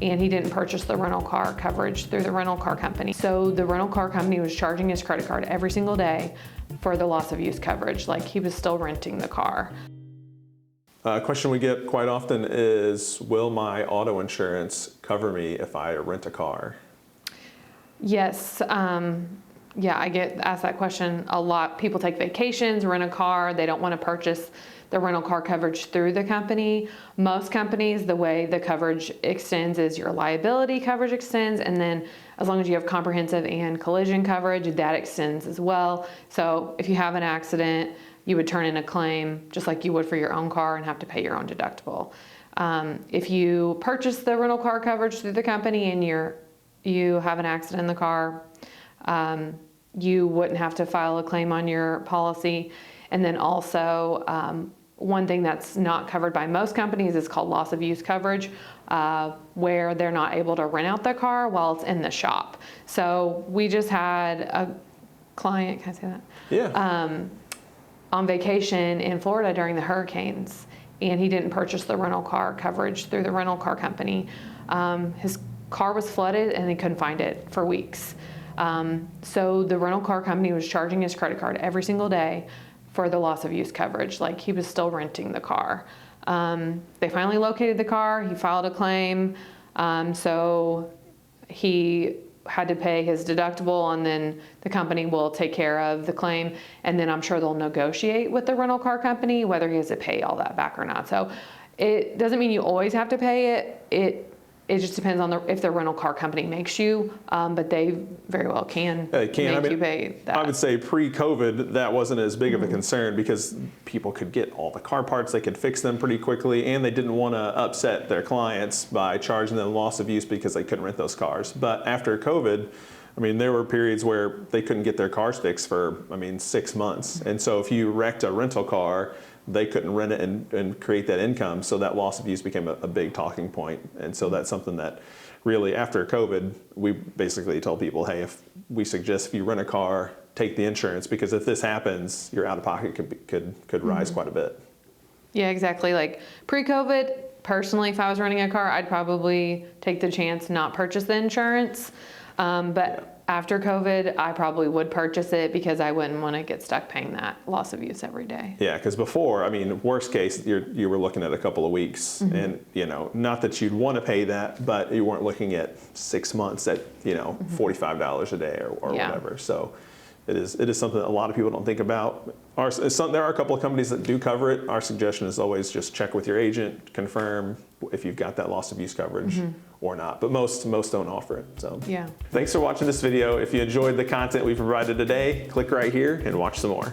and he didn't purchase the rental car coverage through the rental car company. So the rental car company was charging his credit card every single day for the loss of use coverage, like he was still renting the car. A question we get quite often is, will my auto insurance cover me if I rent a car? Yes, yeah, I get asked that question a lot. People take vacations, rent a car, they don't want to purchase the rental car coverage through the company. Most companies, the way the coverage extends is your liability coverage extends, and then as long as you have comprehensive and collision coverage, that extends as well. So if you have an accident, you would turn in a claim just like you would for your own car and have to pay your own deductible. If you purchase the rental car coverage through the company and you have an accident in the car, you wouldn't have to file a claim on your policy. And then also, one thing that's not covered by most companies is called loss of use coverage, where they're not able to rent out the car while it's in the shop. So we just had a client, can I say that? Yeah. On vacation in Florida during the hurricanes, and he didn't purchase the rental car coverage through the rental car company. His car was flooded and he couldn't find it for weeks. So the rental car company was charging his credit card every single day for the loss of use coverage, like he was still renting the car. They finally located the car, he filed a claim, so he had to pay his deductible, and then the company will take care of the claim, and then I'm sure they'll negotiate with the rental car company whether he has to pay all that back or not. So it doesn't mean you always have to pay it. It just depends on if the rental car company makes you, but they very well can make you pay that. I would say pre-COVID, that wasn't as big of a concern because people could get all the car parts, they could fix them pretty quickly, and they didn't want to upset their clients by charging them loss of use because they couldn't rent those cars. But after COVID, I mean, there were periods where they couldn't get their cars fixed for, 6 months. And so if you wrecked a rental car, they couldn't rent it and create that income. So that loss of use became a big talking point. And so that's something that really, after COVID, we basically told people, hey, we suggest if you rent a car, take the insurance, because if this happens, your out-of-pocket could rise quite a bit. Yeah, exactly. Like pre-COVID, personally, if I was renting a car, I'd probably take the chance not purchase the insurance. But after COVID, I probably would purchase it because I wouldn't want to get stuck paying that loss of use every day. Yeah, because before, worst case, you were looking at a couple of weeks, and not that you'd want to pay that, but you weren't looking at 6 months at $45 a day or whatever. So it is something that a lot of people don't think about. There are a couple of companies that do cover it. Our suggestion is always just check with your agent, confirm if you've got that loss of use coverage or not. But most don't offer it. So yeah. Thanks for watching this video. If you enjoyed the content we provided today, click right here and watch some more.